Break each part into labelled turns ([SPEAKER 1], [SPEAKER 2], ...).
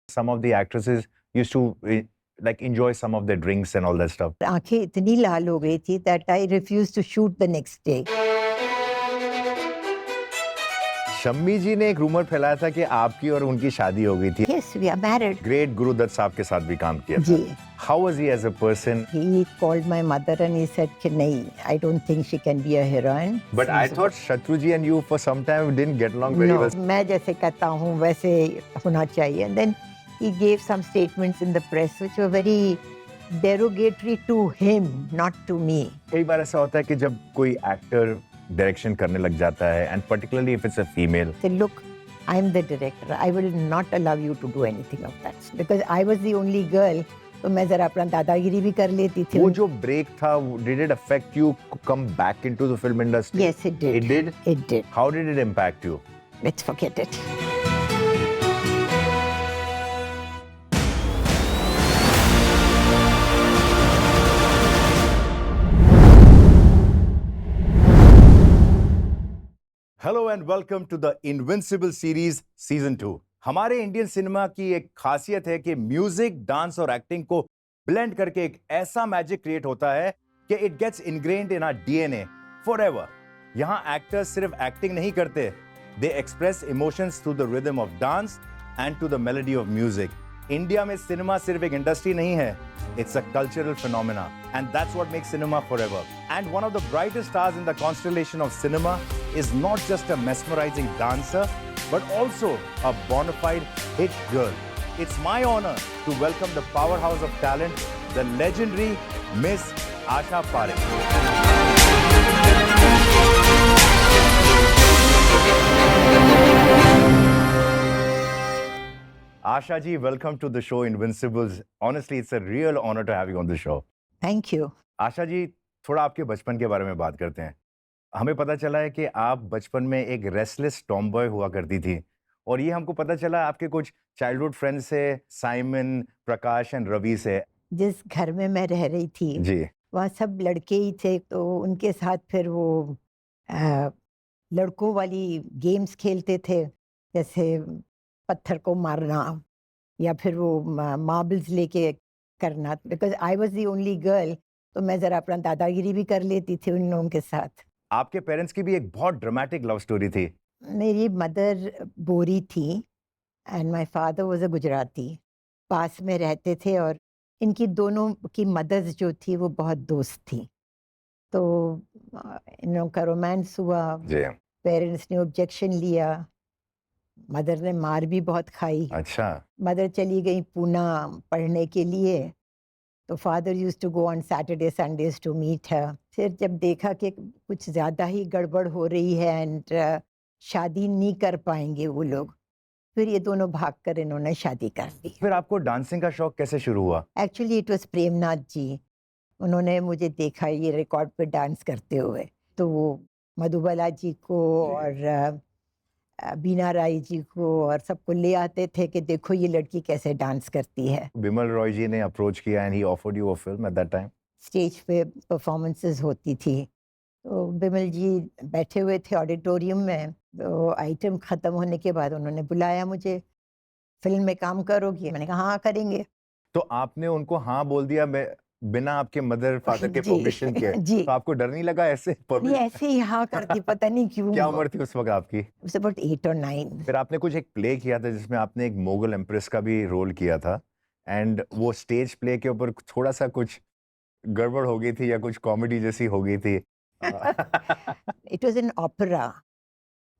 [SPEAKER 1] Some of the actresses used to like enjoy some of their drinks and all that stuff.
[SPEAKER 2] आंखें इतनी लाल हो गई थी that I refused to shoot the next day.
[SPEAKER 1] Shammi जी ने एक rumour फैलाया था कि आपकी और उनकी शादी हो गई थी.
[SPEAKER 2] Yes, we are married.
[SPEAKER 1] Great Guru Dutt sahab के साथ भी काम किया था.
[SPEAKER 2] जी.
[SPEAKER 1] How was he as a person?
[SPEAKER 2] He called my mother and he said कि नहीं, I don't think she can be a heroine.
[SPEAKER 1] But I thought Shatrujit and you for some time didn't get along very well.
[SPEAKER 2] मैं जैसे कहता हूँ वैसे होना चाहिए. And then he gave some statements in the press which were very derogatory to him, not to me.
[SPEAKER 1] कई बार ऐसा होता है कि जब कोई एक्टर डायरेक्शन करने लग जाता है and particularly if it's a female.
[SPEAKER 2] Say, look, I'm the director. I will not allow you to do anything of that because I was the only girl. तो मैं जरा अपना दादागिरी भी कर लेती थी.
[SPEAKER 1] वो जो break था, did it affect you to come back into the film industry?
[SPEAKER 2] Yes, it did.
[SPEAKER 1] It did?
[SPEAKER 2] It did.
[SPEAKER 1] How did it impact you?
[SPEAKER 2] Let's forget it.
[SPEAKER 1] Hello and welcome to the invincible series season 2. हमारे Indian cinema की एक खासियत है कि music, dance और acting को blend करके एक ऐसा मैजिक क्रिएट होता है कि it gets ingrained in our DNA forever. यहां एक्टर्स सिर्फ एक्टिंग नहीं करते, they express emotions through the rhythm of dance and to the melody of music. India में सिनेमा सिर्फ एक इंडस्ट्री नहीं है, it's a cultural phenomena, and that's what makes cinema forever. And one of the brightest stars in the constellation of cinema is not just a mesmerizing dancer, but also a bona fide hit girl. It's my honor to welcome the powerhouse of talent, the legendary Miss Asha Parekh. Asha ji, welcome to the show Invincibles. Honestly, it's a real honor to have you on the show.
[SPEAKER 2] Thank you.
[SPEAKER 1] Asha ji, थोड़ा आपके बचपन के बारे में बात करते हैं. हमें पता चला है कि आप बचपन में एक रेस्टलेस टॉमबॉय हुआ करती थी और ये हमको पता चला आपके कुछ चाइल्डहुड फ्रेंड्स से, साइमन, प्रकाश एंड रवि से.
[SPEAKER 2] जिस घर में मैं रह रही थी
[SPEAKER 1] जी,
[SPEAKER 2] वहाँ सब लड़के ही थे, तो उनके साथ फिर वो लड़कों वाली गेम्स खेलते थे, जैसे पत्थर को मारना या फिर वो मार्बल्स लेके करना. Because I was the only girl, तो मैं जरा अपना दादागिरी भी कर लेती थी उन लोगों के साथ.
[SPEAKER 1] आपके पेरेंट्स की भी एक बहुत ड्रामेटिक लव स्टोरी थी.
[SPEAKER 2] मेरी मदर बोरी थी and my father was a Gujarati. पास में रहते थे और इनकी दोनों की मदर्स जो थी वो बहुत दोस्त थी. तो इन लोगों का रोमांस हुआ.
[SPEAKER 1] जी.
[SPEAKER 2] पेरेंट्स ने ऑब्जेक्शन लिया. मदर ने मार भी बहुत खाई.
[SPEAKER 1] अच्छा.
[SPEAKER 2] मदर चली गई पूना पढ़ने के लिए, तो father used to go on Saturday Sundays to meet her. फिर जब देखा कि कुछ ज़्यादा ही गड़बड़ हो रही है एंड शादी नहीं कर पाएंगे वो लोग, फिर ये दोनों भागकर इन्होंने शादी कर दी.
[SPEAKER 1] फिर आपको डांसिंग का शौक कैसे शुरू हुआ?
[SPEAKER 2] एक्चुअली इट वाज प्रेमनाथ जी. उन्होंने मुझे देखा ये रिकॉर्ड पे डांस करते हुए, तो वो मधुबाला जी को और बीना राय जी को और सबको ले आते थे कि देखो ये लड़की कैसे डांस करती है.
[SPEAKER 1] बिमल रॉय जी ने अप्रोच किया and he offered you a film at that time.
[SPEAKER 2] Stage पे परफॉर्मेंसेस होती थी, तो बिमल जी बैठे हुए थे ऑडिटोरियम में. तो आइटम ख़त्म होने के बाद उन्होंने बुलाया मुझे, फिल्म में काम करोगी? मैंने कहा हाँ करेंगे.
[SPEAKER 1] तो आपने उनको हाँ बोल दिया बिना आपके मदर फादर के
[SPEAKER 2] जी,
[SPEAKER 1] परमिशन के?
[SPEAKER 2] जी.
[SPEAKER 1] तो आपको डर नहीं लगा ऐसे
[SPEAKER 2] नहीं, ऐसे ही हाँ करती, पता नहीं क्यों.
[SPEAKER 1] क्या उम्र थी उस वक्त आपकी?
[SPEAKER 2] उस अबाउट 8 और 9.
[SPEAKER 1] फिर आपने कुछ एक प्ले किया था जिसमें आपने एक मोगल एम्प्रेस का भी रोल किया था एंड वो स्टेज प्ले के ऊपर थोड़ा सा कुछ गड़बड़ हो गई थी या कुछ कॉमेडी जैसी हो गई थी.
[SPEAKER 2] इट वाज एन ओपेरा,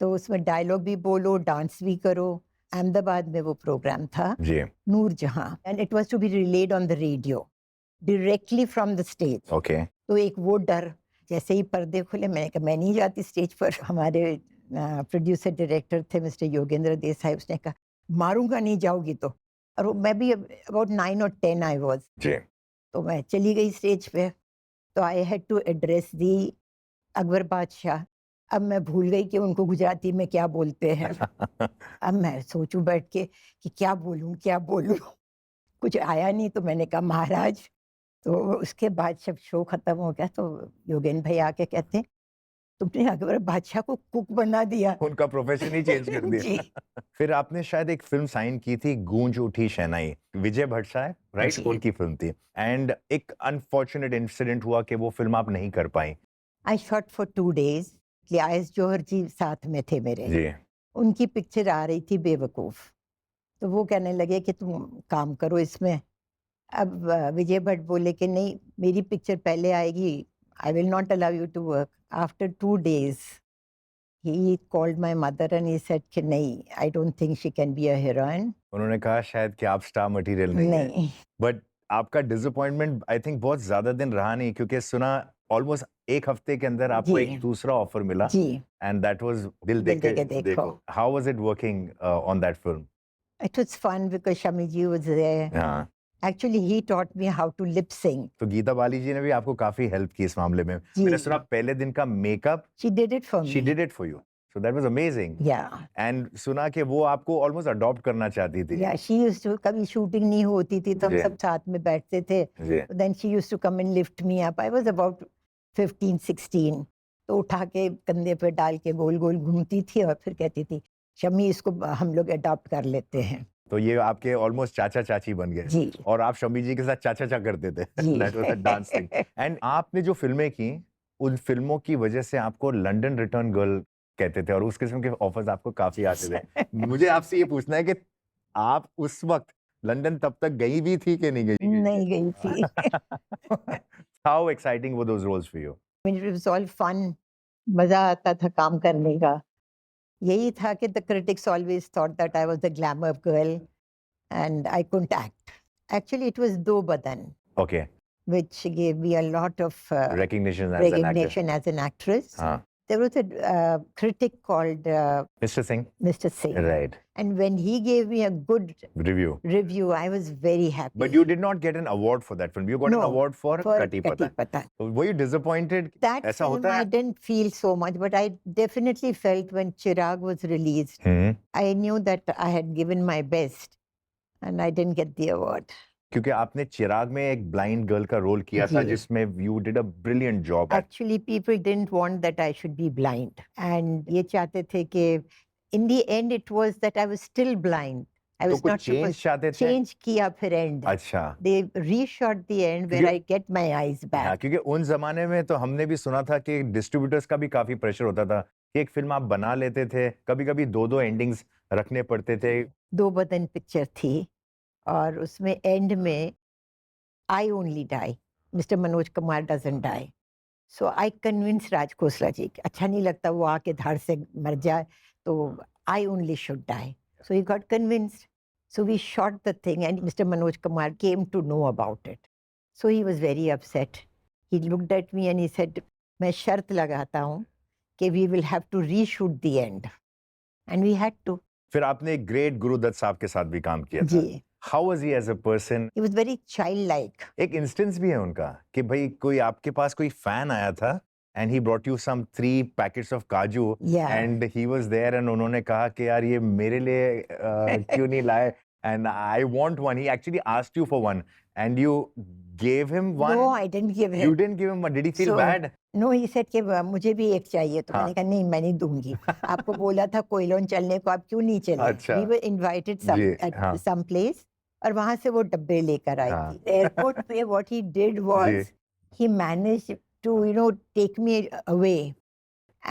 [SPEAKER 2] तो उसमें डायलॉग भी बोलो, डांस भी करो. अहमदाबाद में वो प्रोग्राम था,
[SPEAKER 1] जी.
[SPEAKER 2] Noorjahan, and it was to be relayed on the radio directly from the stage.
[SPEAKER 1] Okay.
[SPEAKER 2] तो एक वो डर, जैसे ही पर्दे खुले मैंने कहा मैं नहीं जाती स्टेज पर. हमारे प्रोड्यूसर डायरेक्टर थे मिस्टर योगेंद्र देसाई, उसने कहा मारूंगा नहीं जाओगी तो. और मैं भी अबाउट 9 और 10 आई वाज.
[SPEAKER 1] जी.
[SPEAKER 2] तो मैं चली गई स्टेज पे, तो आई हैड टू एड्रेस दी अकबर बादशाह. अब मैं भूल गई कि उनको गुजराती में क्या बोलते हैं. अब मैं सोचूं बैठ के कि क्या बोलूं. कुछ आया नहीं, तो मैंने कहा महाराज. तो उसके बाद जब शो खत्म हो गया तो योगेंद्र भाई आके कहते हैं तुमने अकबर बादशाह को कुक बना दिया।
[SPEAKER 1] उनका प्रोफेशन ही चेंज कर
[SPEAKER 2] जी।
[SPEAKER 1] दिया। फिर आपने शायद एक फिल्म साइन की थी, गूंज उठी शहनाई, विजय भट्ट साहब, राइट?
[SPEAKER 2] जी।
[SPEAKER 1] उनकी फिल्म थी, एंड एक अनफॉर्चुनेट इंसिडेंट हुआ कि वो फिल्म आप नहीं कर पाई।
[SPEAKER 2] I shot for 2 days। आयस जौहर जी साथ में थे मेरे।
[SPEAKER 1] जी।
[SPEAKER 2] उनकी पिक्चर आ रही थी बेवकूफ, तो वो कहने लगे कि तुम काम करो इसमें। अब विजय भट्ट बोले कि नहीं, मेरी पिक्चर पहले आएगी, I will not allow you to work. After 2 days he called my mother and he said कि नहीं, I don't think she can be a heroine।
[SPEAKER 1] उन्होंने कहा शायद कि आप स्टार मटेरियल नहीं है।
[SPEAKER 2] नहीं।
[SPEAKER 1] बट आपका डिसअपॉइंटमेंट आई थिंक बहुत ज्यादा दिन रहा नहीं, क्योंकि सुना ऑलमोस्ट एक हफ्ते के अंदर आपको
[SPEAKER 2] जी।
[SPEAKER 1] एक दूसरा ऑफर मिला,
[SPEAKER 2] जी।
[SPEAKER 1] एंड दैट वाज दिल
[SPEAKER 2] दिल
[SPEAKER 1] देके
[SPEAKER 2] देके देखो।
[SPEAKER 1] देखो। How was it working on that film?
[SPEAKER 2] It was fun because Shami ji was there।
[SPEAKER 1] हाँ,
[SPEAKER 2] Actually he taught me how to lip sing।
[SPEAKER 1] तो गीता बाली जी ने भी आपको काफी हेल्प की इस मामले में।
[SPEAKER 2] जी।
[SPEAKER 1] मैंने सुना पहले दिन का makeup
[SPEAKER 2] She did it for
[SPEAKER 1] she
[SPEAKER 2] me।
[SPEAKER 1] Did it for you, so that was amazing.
[SPEAKER 2] Yeah।
[SPEAKER 1] And सुना कि वो आपको ऑलमोस्ट अडॉप्ट करना चाहती थी।
[SPEAKER 2] Yeah, she used to, कभी शूटिंग नहीं होती थी तो हम
[SPEAKER 1] जी।
[SPEAKER 2] सब साथ में बैठते थे।
[SPEAKER 1] जी।
[SPEAKER 2] Then she used to come and lift me up। I was about 15, 16। तो उठा के कंधे पे डाल के गोल गोल घूमती थी और फिर कहती थी शमी इसको हम लोग अडॉप्ट कर लेते हैं।
[SPEAKER 1] तो ये आपके ऑलमोस्ट चाचा चाची बन गए।
[SPEAKER 2] जी।
[SPEAKER 1] और आप शमी जी के साथ चाचा चा करते थे।
[SPEAKER 2] जी।
[SPEAKER 1] That was a dance thing. And आपने जो फिल्में की, उन फिल्मों की वजह से आपको लंदन रिटर्न गर्ल कहते थे, और उस किस्म के ऑफर्स आपको काफी आते थे। मुझे आपसे ये पूछना है कि आप उस वक्त लंदन तब तक गई भी थी कि नहीं गई?
[SPEAKER 2] नहीं गई थी।
[SPEAKER 1] How exciting were those roles for you?
[SPEAKER 2] It was all fun। मजा आता था काम करने का। यही था कि the critics always thought that I was the glamour girl and I couldn't act। Actually it was Do Badan
[SPEAKER 1] okay,
[SPEAKER 2] which gave me a lot of
[SPEAKER 1] recognition as an actor.
[SPEAKER 2] recognition as an actress।
[SPEAKER 1] हाँ,
[SPEAKER 2] There was a critic called
[SPEAKER 1] mister Singh,
[SPEAKER 2] Mr. Singh,
[SPEAKER 1] right,
[SPEAKER 2] and when he gave me a good
[SPEAKER 1] review.
[SPEAKER 2] review, I was very happy।
[SPEAKER 1] But you did not get an award for that film. You got an
[SPEAKER 2] No,
[SPEAKER 1] award for
[SPEAKER 2] for
[SPEAKER 1] Kati Pata.
[SPEAKER 2] Kati Pata।
[SPEAKER 1] So were you disappointed?
[SPEAKER 2] That
[SPEAKER 1] ऐसा
[SPEAKER 2] film
[SPEAKER 1] होता
[SPEAKER 2] I
[SPEAKER 1] है?
[SPEAKER 2] didn't feel so much, but I definitely felt when Chirag was released, I knew that I had given my best and I didn't get the award।
[SPEAKER 1] क्योंकि आपने चिराग में एक blind girl का role किया था,
[SPEAKER 2] जी।
[SPEAKER 1] जिसमें you did a brilliant job at।
[SPEAKER 2] Actually people didn't want that I should be blind and ये चाहते थे कि in the end it was that I was still blind। I
[SPEAKER 1] तो
[SPEAKER 2] was
[SPEAKER 1] कुछ
[SPEAKER 2] not
[SPEAKER 1] चेंज
[SPEAKER 2] supposed
[SPEAKER 1] चाहते थे?
[SPEAKER 2] change किया फिर end।
[SPEAKER 1] अच्छा।
[SPEAKER 2] They reshot the end where
[SPEAKER 1] क्योंकि-
[SPEAKER 2] I get my eyes
[SPEAKER 1] हाँ,
[SPEAKER 2] back।
[SPEAKER 1] क्योंकि उन जमाने में तो हमने भी सुना था कि डिस्ट्रीब्यूटर्स का भी काफी प्रेशर होता था कि एक फिल्म आप बना लेते थे, कभी कभी दो दो एंडिंग्स रखने पड़ते थे।
[SPEAKER 2] दो बदन पिक्चर थी और उसमें एंड में I only die। Mr. Manoj Kumar doesn't die। So I convinced Raj Khosla ji कि अच्छा नहीं लगता वो आके धाड़ से मर जाए, तो I only should die। So he got convinced। So we shot the thing and Mr. Manoj Kumar came to know about it। So he was very upset। He looked at me and he said मैं शर्त लगाता हूँ कि we will have to reshoot the end। And we had to।
[SPEAKER 1] फिर आपने great Guru Dutt sahab के साथ भी काम किया था।
[SPEAKER 2] जी।
[SPEAKER 1] How was he as a person?
[SPEAKER 2] He was very childlike।
[SPEAKER 1] एक इंस्टेंस भी है उनका कि भाई कोई आपके पास कोई फैन आया था and he brought you some 3 packets of kaju
[SPEAKER 2] Yeah।
[SPEAKER 1] and he was there and उन्होंने कहा कि यार ये मेरे लिए क्यों नहीं लाए, and I want one। He actually asked you for one and you gave him one।
[SPEAKER 2] No, I didn't give
[SPEAKER 1] You
[SPEAKER 2] him।
[SPEAKER 1] didn't give him one। Did he feel
[SPEAKER 2] So-
[SPEAKER 1] bad?
[SPEAKER 2] No, he said कि मुझे भी एक चाहिए, तो
[SPEAKER 1] हाँ।
[SPEAKER 2] मैंने कहा नहीं मैं नहीं दूंगी। आपको बोला था कोयलोन चलने को, आप क्यों नहीं चले?
[SPEAKER 1] अच्छा।
[SPEAKER 2] We were invited
[SPEAKER 1] ji,
[SPEAKER 2] at
[SPEAKER 1] हाँ।
[SPEAKER 2] some place और वहां से वो डब्बे लेकर आई
[SPEAKER 1] हाँ।
[SPEAKER 2] थी। एयरपोर्ट पे what he did was he managed to take me away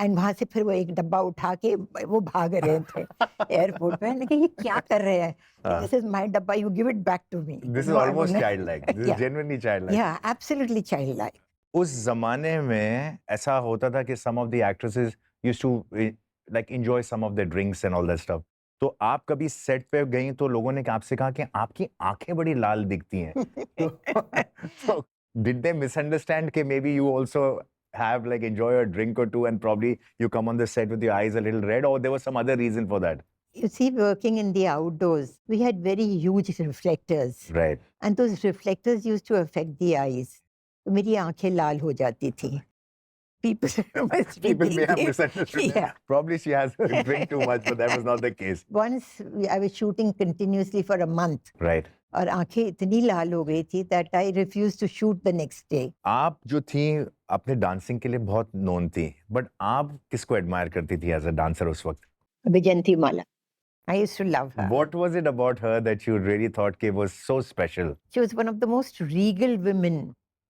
[SPEAKER 2] and वहां से फिर वो एक डब्बा उठा के वो भाग रहे थे एयरपोर्ट पे। मैंने कहा ये क्या कर रहे हैं?
[SPEAKER 1] हाँ।
[SPEAKER 2] This is my डब्बा, you give it back to me।
[SPEAKER 1] This is
[SPEAKER 2] No, I
[SPEAKER 1] almost
[SPEAKER 2] wouldn't-
[SPEAKER 1] childlike। This is
[SPEAKER 2] Yeah।
[SPEAKER 1] genuinely childlike।
[SPEAKER 2] Yeah, absolutely childlike।
[SPEAKER 1] उस जमाने में ऐसा होता था कि some of the actresses used to like enjoy some of the drinks and all that stuff। तो आप कभी सेट पे गई तो लोगों ने आपसे कहा कि आपकी आंखें बड़ी लाल दिखती हैं। तो did they misunderstand कि maybe you also have like enjoy a drink or two and probably you come on the set with your eyes a little red, or there was some other reason for that?
[SPEAKER 2] You see, working in the outdoors, we had very huge reflectors
[SPEAKER 1] Right।
[SPEAKER 2] and those reflectors used to affect the eyes। तो मेरी आंखें लाल हो जाती थी। People must be
[SPEAKER 1] People may have
[SPEAKER 2] thinking-
[SPEAKER 1] misunderstood that।
[SPEAKER 2] Yeah।
[SPEAKER 1] Probably she has drink too much, but that was not the case।
[SPEAKER 2] Once I was shooting continuously for a month
[SPEAKER 1] Right।
[SPEAKER 2] और आंखें इतनी लाल हो गई थी that I refuse to shoot the next day.
[SPEAKER 1] आप जो थी अपने डांसिंग के लिए बहुत नोन थी, बट आप किसको एडमायर करती थी एज अ डांसर उस वक्त?
[SPEAKER 2] Vyjayanthimala, I used to love her.
[SPEAKER 1] What was it about her that you really thought it was so special?
[SPEAKER 2] She was one of the most regal women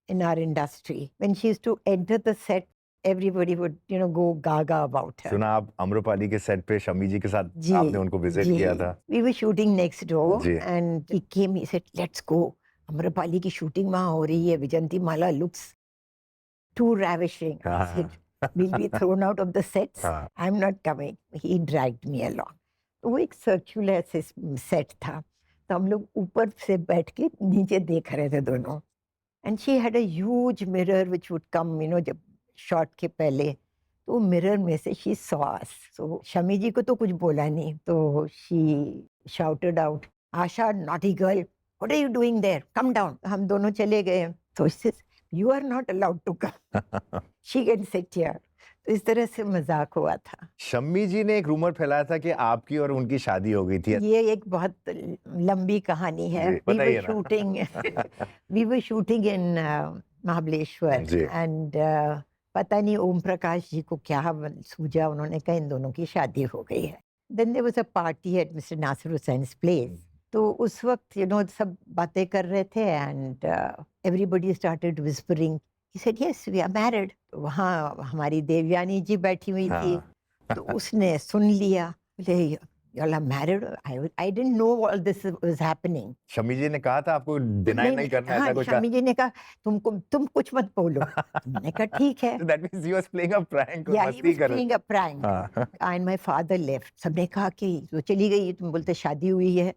[SPEAKER 2] in our industry. When she used to enter the set, everybody would, go gaga about her.
[SPEAKER 1] सुना आप अम्रपाली के set पे शम्मी जी के साथ
[SPEAKER 2] जी,
[SPEAKER 1] आपने उनको visit किया था।
[SPEAKER 2] We were shooting next door
[SPEAKER 1] ji.
[SPEAKER 2] and he came, he said, let's go. Amrapali की शूटिंग वहाँ हो रही है. विजयंती माला looks too ravishing. I said, we'll be thrown out of the sets.
[SPEAKER 1] हाँ।
[SPEAKER 2] I'm not coming. He dragged me along. तो वो एक circular से सेट था, तो हम लोग ऊपर से बैठ के नीचे देख रहे थे दोनों. And she had a huge mirror which would come, जब शॉट के पहले, तो मिरर में से she saw us. So Shammi ji को तो कुछ बोला नहीं, तो she shouted out, Asha naughty girl, what are you doing there, come down. हम दोनों चले गए. तो she said, you are not allowed to come, she can sit here. तो इस तरह से मजाक हुआ था.
[SPEAKER 1] शम्मी जी ने एक रूमर फैलाया था कि आपकी और उनकी शादी हो गई थी।
[SPEAKER 2] ये एक बहुत लंबी कहानी है.
[SPEAKER 1] जी, बताइए ना।
[SPEAKER 2] We were shooting in Mahabaleshwar
[SPEAKER 1] ji.
[SPEAKER 2] And पता नहीं ओम प्रकाश जी को क्या सूझा, उन्होंने कहा इन दोनों की शादी हो गई है. Then there was a party at mister Nasir Hussain's place. तो उस वक्त सब बातें कर रहे थे and everybody started whispering. He said yes we are married. वहाँ हमारी देवयानी जी बैठी हुई थी.
[SPEAKER 1] हाँ।
[SPEAKER 2] तो उसने सुन लिया, बोले y'all are married. I didn't know all this was happening.
[SPEAKER 1] Shammi जी ने कहा था आपको डिनाई नहीं करना, ऐसा
[SPEAKER 2] हाँ,
[SPEAKER 1] कुछ
[SPEAKER 2] शम्मी जी ने कहा तुम कुछ मत बोलो. मैंने कहा ठीक है.
[SPEAKER 1] That means he was playing a prank,
[SPEAKER 2] Yeah, he
[SPEAKER 1] मस्ती
[SPEAKER 2] was
[SPEAKER 1] कर रहे.
[SPEAKER 2] playing a prank.
[SPEAKER 1] हाँ।
[SPEAKER 2] And my father left. सबने कहा कि वो चली गई, तुम बोलते शादी हुई है.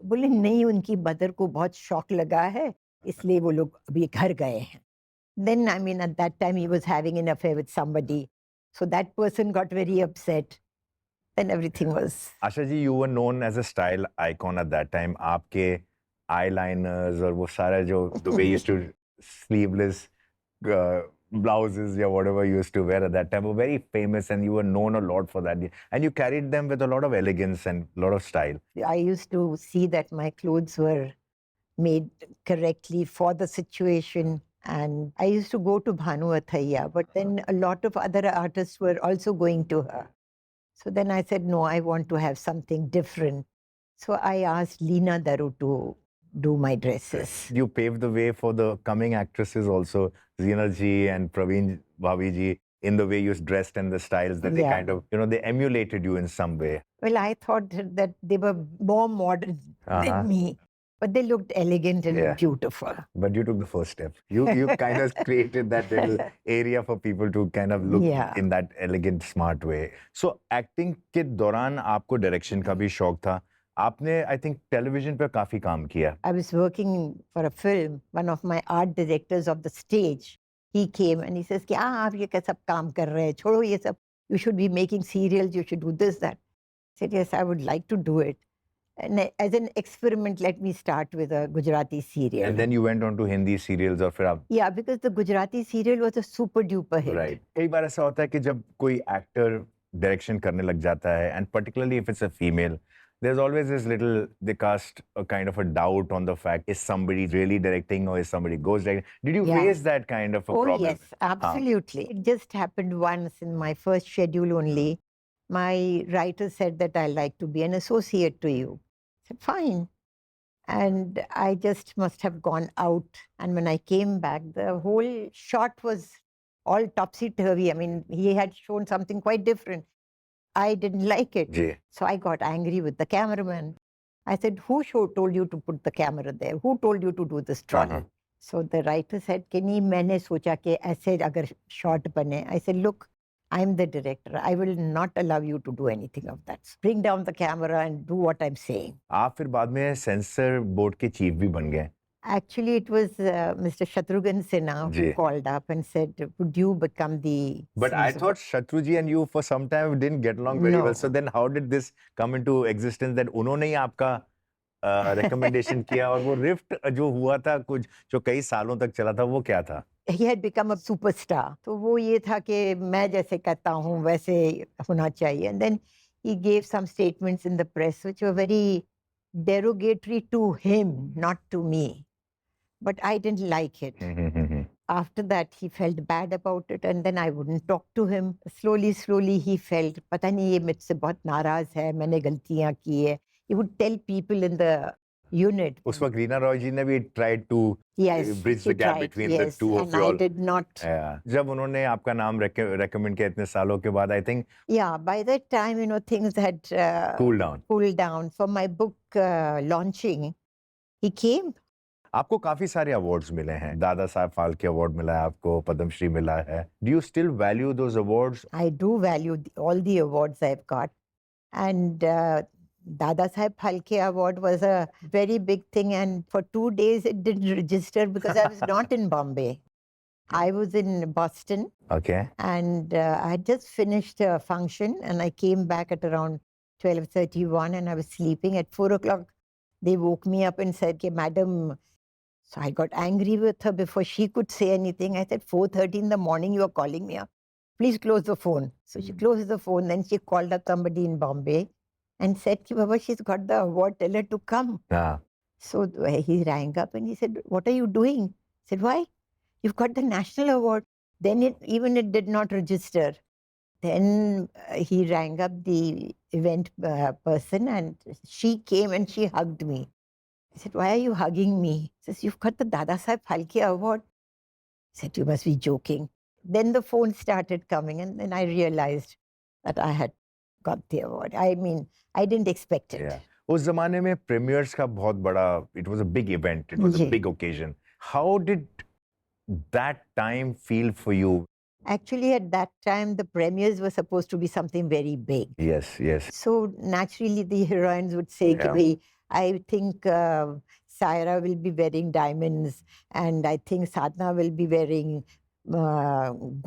[SPEAKER 2] बोले नहीं, उनकी मदर को बहुत शौक लगा है, इसलिए वो लोग अभी घर गए हैं. Then I mean at that time he was having an affair with somebody. So that person got very upset. Then everything was.
[SPEAKER 1] Asha ji, you were known as a style icon at that time. आपके eyeliners और वो सारा जो the way you used to sleeveless blouses या whatever you used to wear at that time were very famous, and you were known a lot for that. And you carried them with a lot of elegance and a lot of style.
[SPEAKER 2] I used to see that my clothes were made correctly for the situation. And I used to go to Bhanu Athaiya, but then a lot of other artists were also going to her. So then I said, no, I want to have something different. So I asked Leena Daru to do my dresses.
[SPEAKER 1] You paved the way for the coming actresses also, Zina ji and Praveen Bhavi ji, in the way you dressed and the styles that they
[SPEAKER 2] Yeah.
[SPEAKER 1] kind of, they emulated you in some way.
[SPEAKER 2] Well, I thought that they were more modern
[SPEAKER 1] Uh-huh.
[SPEAKER 2] than me, but they looked elegant and
[SPEAKER 1] Yeah.
[SPEAKER 2] beautiful.
[SPEAKER 1] But you took the first step. You kind of created that little area for people to kind of look
[SPEAKER 2] Yeah.
[SPEAKER 1] in that elegant, smart way. So acting के दौरान आपको direction का भी शौक था. आपने I think television पे काफी काम किया.
[SPEAKER 2] I was working for a film. One of my art directors of the stage, he came and he says, "क्या आप ये क्या सब काम कर रहे हैं? छोड़ो ये सब. You should be making serials. You should do this, that." I said, "Yes, I would like to do it." And as an experiment, let me start with a Gujarati serial.
[SPEAKER 1] And then you went on to Hindi serials और फिर आप.
[SPEAKER 2] Yeah, because the Gujarati serial was a super duper hit.
[SPEAKER 1] Right. कई बार ऐसा होता है कि जब कोई एक्टर डायरेक्शन करने लग जाता है, and particularly if it's a female, there's always this little, they cast a kind of a doubt on the fact, is somebody really directing or is somebody ghost directing? Did you
[SPEAKER 2] Yeah.
[SPEAKER 1] face that kind of a
[SPEAKER 2] Oh,
[SPEAKER 1] problem?
[SPEAKER 2] yes, absolutely. It just happened once in my first schedule only. My writer said that I like to be an associate to you. I said, fine. And I just must have gone out. And when I came back, the whole shot was all topsy-turvy. I mean, he had shown something quite different. I didn't like it.
[SPEAKER 1] Ji.
[SPEAKER 2] So I got angry with the cameraman. I said, who told you to put the camera there? Who told you to do this trolley?
[SPEAKER 1] Uh-huh.
[SPEAKER 2] So the writer said, कि नहीं, मैंने सोचा कि ऐसे अगर shot बने. I said, look, I'm the director. I will not allow you to do anything of that. Bring down the camera and do what I'm saying.
[SPEAKER 1] आप फिर बाद में सेंसर बोर्ड के चीफ भी बन गए.
[SPEAKER 2] Actually, it was Mr. Shatrughan Sinha who
[SPEAKER 1] ji.
[SPEAKER 2] called up and said, would you become the...
[SPEAKER 1] But I
[SPEAKER 2] censor?"
[SPEAKER 1] thought Shatruji and you for some time didn't get along very
[SPEAKER 2] No.
[SPEAKER 1] well. So then how did this come into existence that उन्होंने ही आपका recommendation किया, और वो rift जो हुआ था कुछ जो कई सालों तक चला था, वो क्या था?
[SPEAKER 2] He had become a superstar. तो वो ये था कि मैं जैसे कहता हूँ वैसे होना चाहिए. And then he gave some statements in the press which were very derogatory to him, not to me. But I didn't like it. After that, he felt bad about it, and then I wouldn't talk to him. Slowly, he felt, पता नहीं ये मुझसे बहुत नाराज है, मैंने गलतियां की है. He would tell people in the unit.
[SPEAKER 1] उस वक्त रीना रॉय जी ने भी tried to
[SPEAKER 2] Yes,
[SPEAKER 1] bridge
[SPEAKER 2] she
[SPEAKER 1] the gap
[SPEAKER 2] tried,
[SPEAKER 1] between the
[SPEAKER 2] yes,
[SPEAKER 1] two of
[SPEAKER 2] and
[SPEAKER 1] you
[SPEAKER 2] I
[SPEAKER 1] all.
[SPEAKER 2] did not.
[SPEAKER 1] जब उन्होंने आपका नाम recommend किया इतने सालों के बाद, I think
[SPEAKER 2] Yeah, by that time, things had
[SPEAKER 1] cooled down.
[SPEAKER 2] For my book launching, he came.
[SPEAKER 1] आपको काफी सारे अवार्ड्स मिले हैं. दादा साहब फाल्के अवार्ड मिला है आपको, पद्मश्री मिला है. Do you still value those awards?
[SPEAKER 2] I do value all the awards I've got. And Dada Saheb Phalke Award was a very big thing. And for 2 days, it didn't register because I was not in Bombay. I was in Boston.
[SPEAKER 1] Okay.
[SPEAKER 2] And I had just finished a function and I came back at around 12:31 and I was sleeping. At 4 o'clock, they woke me up and said, "Okay, madam." So I got angry with her before she could say anything. I said, 4:30 in the morning, you are calling me up. Please close the phone. So she closed the phone. Then she called up somebody in Bombay and said, Baba, she's got the award. Tell her to come.
[SPEAKER 1] Yeah.
[SPEAKER 2] So he rang up and he said, "What are you doing?" I said, "Why? You've got the national award." Then it did not register. Then he rang up the event person and she came and she hugged me. I said, "Why are you hugging me?" He says, "You've got the Dada Saheb Phalke Award." I said, "You must be joking." Then the phone started coming and then I realized that I had got the award. I mean, I didn't expect it.
[SPEAKER 1] Yeah. उस जमाने में premieres का बहुत बड़ा, it was a big event, it was a
[SPEAKER 2] Yeah.
[SPEAKER 1] big occasion. How did that time feel for you?
[SPEAKER 2] Actually, at that time, the premieres were supposed to be something very big.
[SPEAKER 1] Yes, yes.
[SPEAKER 2] So naturally, the heroines would say,
[SPEAKER 1] Yeah.
[SPEAKER 2] "Bhai, I think Saira will be wearing diamonds and I think Sadhna will be wearing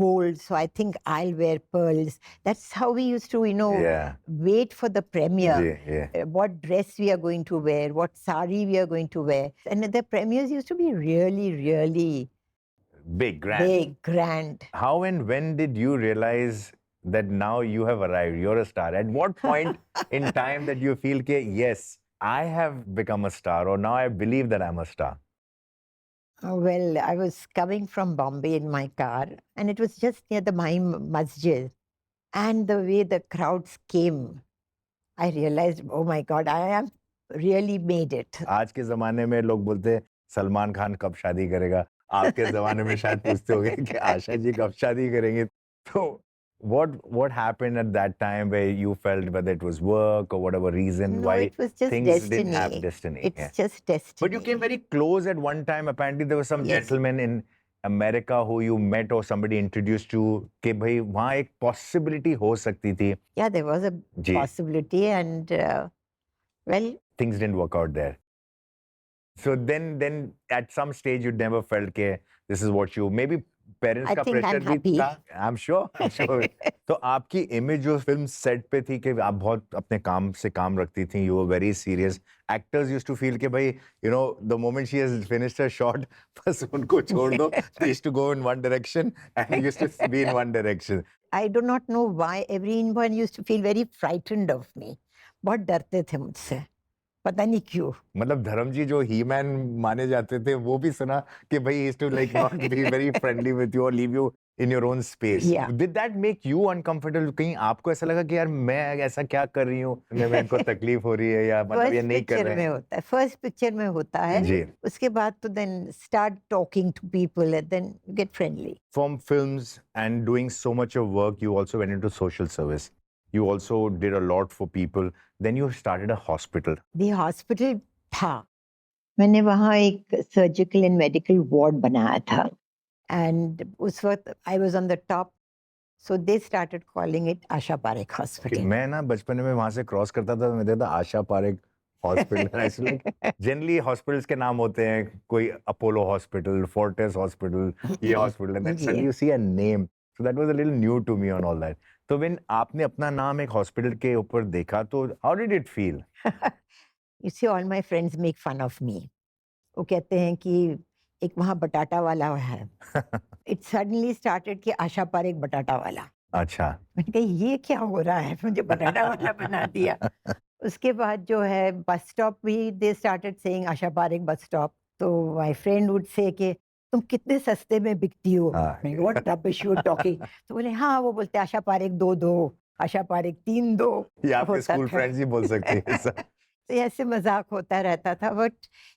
[SPEAKER 2] gold. So I think I'll wear pearls." That's how we used to,
[SPEAKER 1] Yeah.
[SPEAKER 2] wait for the premiere.
[SPEAKER 1] Yeah.
[SPEAKER 2] What dress we are going to wear, what sari we are going to wear. And the premieres used to be really, really
[SPEAKER 1] Big, grand.
[SPEAKER 2] big, grand.
[SPEAKER 1] How and when did you realize that now you have arrived, you're a star? At what point in time that you feel that, yes, I have become a star, or now I believe that I'm a star?
[SPEAKER 2] Well, I was coming from Bombay in my car, and it was just near the Mahim Masjid. And the way the crowds came, I realized, oh my God, I have really made it.
[SPEAKER 1] आज के ज़माने में लोग बोलते हैं सलमान खान कब शादी करेगा, आपके ज़माने में शायद पूछते होंगे कि आशा जी कब शादी करेंगे. तो what happened at that time where you felt whether it was work or whatever reason
[SPEAKER 2] No,
[SPEAKER 1] why
[SPEAKER 2] it was just
[SPEAKER 1] things
[SPEAKER 2] destiny.
[SPEAKER 1] didn't have destiny?
[SPEAKER 2] It's
[SPEAKER 1] Yeah.
[SPEAKER 2] just destiny.
[SPEAKER 1] But you came very close at one time. Apparently, there was some
[SPEAKER 2] Yes.
[SPEAKER 1] gentleman in America who you met or somebody introduced you कि भाई वहाँ एक possibility हो सकती थी.
[SPEAKER 2] Yeah, there was a
[SPEAKER 1] ji.
[SPEAKER 2] possibility, and well,
[SPEAKER 1] Things didn't work out there. So then at some stage you never felt कि this is what you, maybe parents
[SPEAKER 2] I
[SPEAKER 1] का
[SPEAKER 2] think I'm
[SPEAKER 1] pressure भी
[SPEAKER 2] happy.
[SPEAKER 1] था. I'm sure. तो आपकी image जो film set पे थी कि आप बहुत अपने काम से काम रखती थी, you were very serious. Actors used to feel कि भाई, the moment she has finished her shot, बस उनको छोड़ दो. They used to go in one direction and used to be in one direction.
[SPEAKER 2] I do not know why everyone used to feel very frightened of me. बहुत डरते थे मुझसे. पता नहीं क्यों.
[SPEAKER 1] मतलब धर्म जी जो ही मैन माने जाते थे वो भी सुना कि भाई used to like not be very friendly with you or leave you in your own space.
[SPEAKER 2] Yeah.
[SPEAKER 1] Did that make you uncomfortable? कहीं आपको ऐसा लगा कि यार मैं ऐसा क्या कर रही हूँ, मेरे को तकलीफ हो रही है या मतलब ये नहीं कर रहे
[SPEAKER 2] में
[SPEAKER 1] हैं?
[SPEAKER 2] होता है. फर्स्ट पिक्चर में होता है.
[SPEAKER 1] जी.
[SPEAKER 2] उसके बाद तो then start talking to people and then you get friendly.
[SPEAKER 1] From films and doing so much of work, you also went into social service. You also did a lot for people. Then you started a hospital.
[SPEAKER 2] The hospital था. मैंने वहाँ एक surgical and medical ward बनाया था. And उस वक्त I was on the top. So they started calling it Asha Parekh Hospital.
[SPEAKER 1] मैं ना बचपन में वहाँ से क्रॉस करता था, मैं देखता Asha Parekh hospital. Generally hospitals के नाम होते हैं, कोई अपोलो हॉस्पिटल, फोर्टिस हॉस्पिटल, ये hospital, and then suddenly you see a name. So that was a little new to me on all that. तो when आपने अपना नाम एक हॉस्पिटल के ऊपर देखा तो how did it feel?
[SPEAKER 2] You see, all my friends make fun of me. वो कहते हैं कि एक वहाँ बटाटा वाला है. It suddenly started कि आशा पारेख बटाटा वाला.
[SPEAKER 1] अच्छा.
[SPEAKER 2] मैंने कहा ये क्या हो रहा है, मुझे बटाटा वाला बना दिया. उसके बाद जो है बस स्टॉप भी they started saying Asha Parekh bus stop. तो माय फ्रेंड वुड से कि तुम कितने सस्ते में बिकती हो।
[SPEAKER 1] हाँ।
[SPEAKER 2] मैं what rubbish you are talking. तो बोले हाँ, वो बोलते आशा पारेख 2 दो, आशा पारेख 3 दो।
[SPEAKER 1] ये आपके
[SPEAKER 2] होता
[SPEAKER 1] स्कूल
[SPEAKER 2] था।
[SPEAKER 1] फ्रेंड्स ही बोल सकती हैं ऐसा।
[SPEAKER 2] तो ऐसे मजाक होता रहता था, but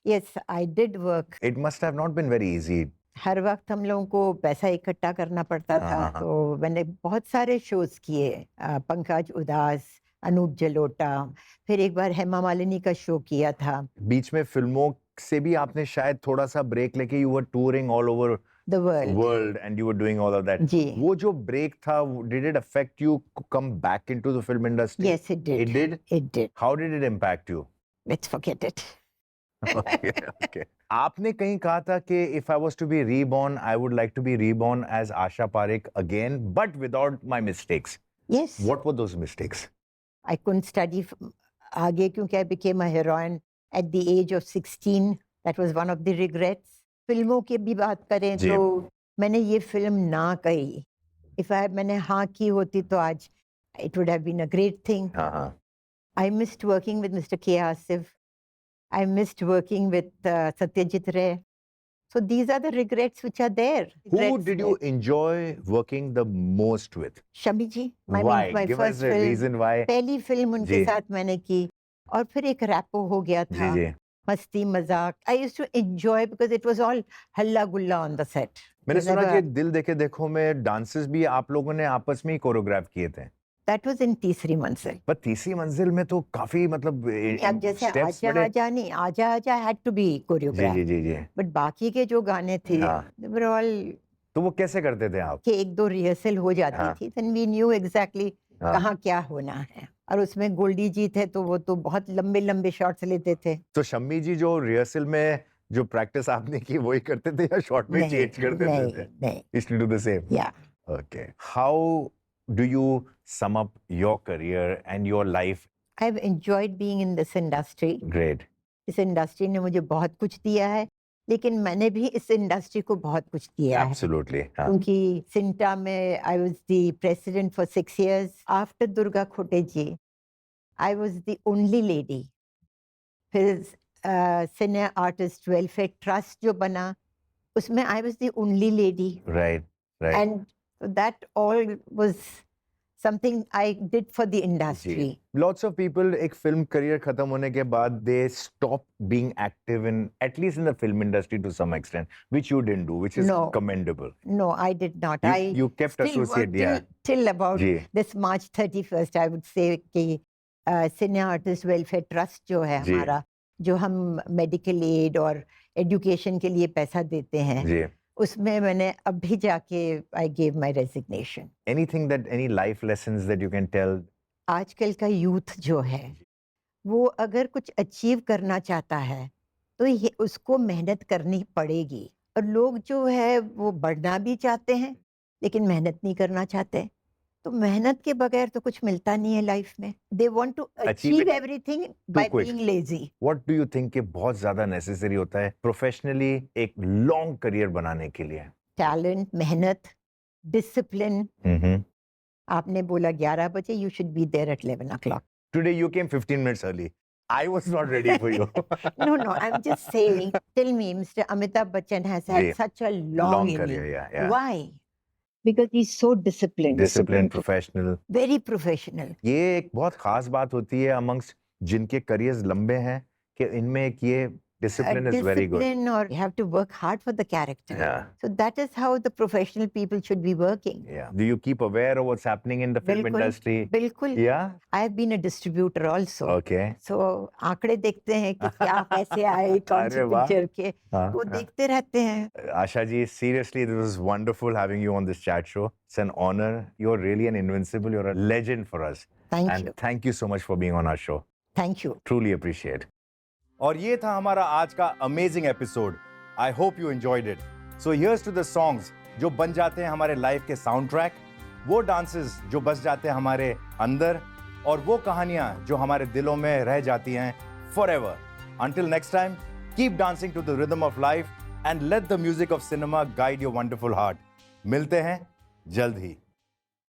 [SPEAKER 2] yes I did work.
[SPEAKER 1] It must have not been very easy.
[SPEAKER 2] हर वक्त हम लोगों को पैसा इकट्ठा करना पड़ता
[SPEAKER 1] हाँ,
[SPEAKER 2] था।
[SPEAKER 1] हाँ, हाँ।
[SPEAKER 2] तो मैंने बहुत सारे शोज किए, पंकज उदास, अनूप जलोटा, फिर एक बार हेमा मालिनी का शो किया था,
[SPEAKER 1] बीच में फिल्मों से भी आपने शायद थोड़ा सा ब्रेक लेके you were touring all over
[SPEAKER 2] the world.
[SPEAKER 1] World and you were doing all of that.
[SPEAKER 2] जी,
[SPEAKER 1] वो जो ब्रेक था, did it affect you come back into the film industry?
[SPEAKER 2] Yes it did,
[SPEAKER 1] It did?
[SPEAKER 2] It did.
[SPEAKER 1] How did it impact you?
[SPEAKER 2] Let's forget it.
[SPEAKER 1] Okay, okay. आपने कहीं कहा था कि if I was to be reborn, I would like to be reborn as Asha Parekh again, but without my mistakes.
[SPEAKER 2] Yes,
[SPEAKER 1] What were those mistakes?
[SPEAKER 2] I couldn't study आगे क्योंकि I became a heroine at the age of 16। That was one of the regrets. फिल्मों की भी बात करें
[SPEAKER 1] जी।
[SPEAKER 2] तो मैंने ये फिल्म ना कही। इफ आई मैंने हाँ की होती तो आज it would have been a great thing.
[SPEAKER 1] हाँ, हाँ।
[SPEAKER 2] I missed working with Mr. K. Asif. I missed working with Satyajit Ray. So these are the regrets which are there.
[SPEAKER 1] Who
[SPEAKER 2] Regrets
[SPEAKER 1] did you enjoy working the most with?
[SPEAKER 2] Shammi ji,
[SPEAKER 1] Why?
[SPEAKER 2] my
[SPEAKER 1] Give
[SPEAKER 2] first
[SPEAKER 1] us a
[SPEAKER 2] film,
[SPEAKER 1] reason why.
[SPEAKER 2] पहली film उनके
[SPEAKER 1] जी।
[SPEAKER 2] साथ मैंने की, और फिर एक rapport हो गया
[SPEAKER 1] जी,
[SPEAKER 2] था,
[SPEAKER 1] जी।
[SPEAKER 2] मस्ती मजाक। I used to enjoy because it was all हल्ला गुल्ला on the set.
[SPEAKER 1] मैंने
[SPEAKER 2] It
[SPEAKER 1] सुना
[SPEAKER 2] never-
[SPEAKER 1] कि दिल देखे देखो में डांसेस भी आप लोगों ने आपस में ही कोरियोग्राफ किए थे।
[SPEAKER 2] That was in तीसरी मंजिल।
[SPEAKER 1] पर तीसरी मंजिल में तो काफी मतलब
[SPEAKER 2] अब जैसे
[SPEAKER 1] स्टेप्स
[SPEAKER 2] आजा
[SPEAKER 1] बड़े।
[SPEAKER 2] आजा नहीं, आजा आजा had to be
[SPEAKER 1] जी,
[SPEAKER 2] choreographed.
[SPEAKER 1] जी, जी, जी।
[SPEAKER 2] बट बाकी के जो गाने थे,
[SPEAKER 1] हाँ।
[SPEAKER 2] they were all
[SPEAKER 1] तो वो कैसे करते थे आप?
[SPEAKER 2] कि एक दो रिहर्सल हो जाती
[SPEAKER 1] हाँ।
[SPEAKER 2] थी, then we knew exactly
[SPEAKER 1] हाँ।
[SPEAKER 2] कहाँ क्या होना है। और उसमें गोल्डी जी थे तो वो तो बहुत लंबे लंबे शॉट्स लेते थे।
[SPEAKER 1] तो शम्मी जी जो रिहर्सल में जो प्रैक्टिस आपने की वही करते थे या शॉर्ट में
[SPEAKER 2] नहीं
[SPEAKER 1] चेंज कर देते
[SPEAKER 2] नहीं
[SPEAKER 1] थे?
[SPEAKER 2] नहीं,
[SPEAKER 1] Used to do the same.
[SPEAKER 2] या
[SPEAKER 1] Okay. How do you sum up your career and your life?
[SPEAKER 2] I have enjoyed being in this industry.
[SPEAKER 1] Great.
[SPEAKER 2] इस इंडस्ट्री ने मुझे बहुत कुछ दिया है, लेकिन मैंने भी इस इंडस्ट्री को बहुत कुछ दिया है।
[SPEAKER 1] Absolutely. हाँ.
[SPEAKER 2] क्योंकि सिंटा में I was the president for 6 years after Durga Khote ji. I was the only lady. फिर सिने आर्टिस्ट वेलफेयर ट्रस्ट जो बना, उसमें I was the only lady.
[SPEAKER 1] Right. Right.
[SPEAKER 2] And that all was something I did for the industry.
[SPEAKER 1] जी. Lots of people एक film career खत्म होने के बाद they stop being active in at least in the film industry to some extent, which you didn't do, which is
[SPEAKER 2] No.
[SPEAKER 1] commendable.
[SPEAKER 2] No, I did not.
[SPEAKER 1] You,
[SPEAKER 2] I
[SPEAKER 1] you kept
[SPEAKER 2] still
[SPEAKER 1] associate,
[SPEAKER 2] work
[SPEAKER 1] yeah.
[SPEAKER 2] till about
[SPEAKER 1] ji.
[SPEAKER 2] this March 31st, I would say कि सिने artist welfare trust जो है
[SPEAKER 1] जी.
[SPEAKER 2] हमारा, जो हम medical aid और education के लिए पैसा देते हैं,
[SPEAKER 1] जी.
[SPEAKER 2] उसमें मैंने अभी जाके I gave my resignation.
[SPEAKER 1] Anything that any life lessons that you can tell?
[SPEAKER 2] आजकल का यूथ जो है वो अगर कुछ अचीव करना चाहता है तो ये उसको मेहनत करनी पड़ेगी। और लोग जो है वो बढ़ना भी चाहते हैं लेकिन मेहनत नहीं करना चाहते। तो मेहनत के बगैर तो कुछ मिलता नहीं है लाइफ में। They want to achieve
[SPEAKER 1] it
[SPEAKER 2] everything by
[SPEAKER 1] quick.
[SPEAKER 2] Being lazy.
[SPEAKER 1] What do you think कि बहुत ज्यादा नेसेसरी होता है प्रोफेशनली एक लॉन्ग करियर बनाने के लिए?
[SPEAKER 2] टैलेंट, मेहनत, डिसिप्लिन। आपने बोला 11 बजे, you should be there at 11 o'clock।
[SPEAKER 1] Today you came 15 minutes early. I was not ready for you.
[SPEAKER 2] No, I'm just saying. Tell me, Mr. Amitabh Bachchan has had
[SPEAKER 1] जी.
[SPEAKER 2] such a long
[SPEAKER 1] career,
[SPEAKER 2] inning.
[SPEAKER 1] yeah.
[SPEAKER 2] Why? Because he's so disciplined.
[SPEAKER 1] Disciplined, professional.
[SPEAKER 2] Very professional.
[SPEAKER 1] ये एक बहुत खास बात होती है amongst जिनके careers लंबे हैं कि इनमें एक ये discipline is very good.
[SPEAKER 2] Discipline, or you have to work hard for the character.
[SPEAKER 1] Yeah.
[SPEAKER 2] So that is how the professional people should be working.
[SPEAKER 1] Yeah. Do you keep aware of what's happening in the film
[SPEAKER 2] बिल्कुल,
[SPEAKER 1] industry?
[SPEAKER 2] बिल्कुल।
[SPEAKER 1] Yeah.
[SPEAKER 2] I have been a distributor also.
[SPEAKER 1] Okay.
[SPEAKER 2] So आंकड़े देखते हैं कि क्या पैसे आए कौन सी
[SPEAKER 1] अरे वाह।
[SPEAKER 2] पिक्चर के,
[SPEAKER 1] हाँ,
[SPEAKER 2] वो
[SPEAKER 1] हाँ.
[SPEAKER 2] देखते रहते हैं।
[SPEAKER 1] Asha ji, seriously, this was wonderful having you on this chat show. It's an honor. You're really an invincible. You're a legend for us.
[SPEAKER 2] Thank
[SPEAKER 1] And
[SPEAKER 2] you.
[SPEAKER 1] thank you so much for being on our show.
[SPEAKER 2] Thank you.
[SPEAKER 1] Truly appreciate.
[SPEAKER 3] और ये था हमारा आज का amazing episode. I hope you enjoyed it. So here's to the songs जो बन जाते हैं हमारे लाइफ के साउंड ट्रैक, वो डांसेस जो बस जाते हैं हमारे अंदर, और वो कहानियां जो हमारे दिलों में रह जाती हैं forever. Until next time, keep dancing to the rhythm of life and let the music of cinema guide your wonderful heart. मिलते हैं जल्द ही।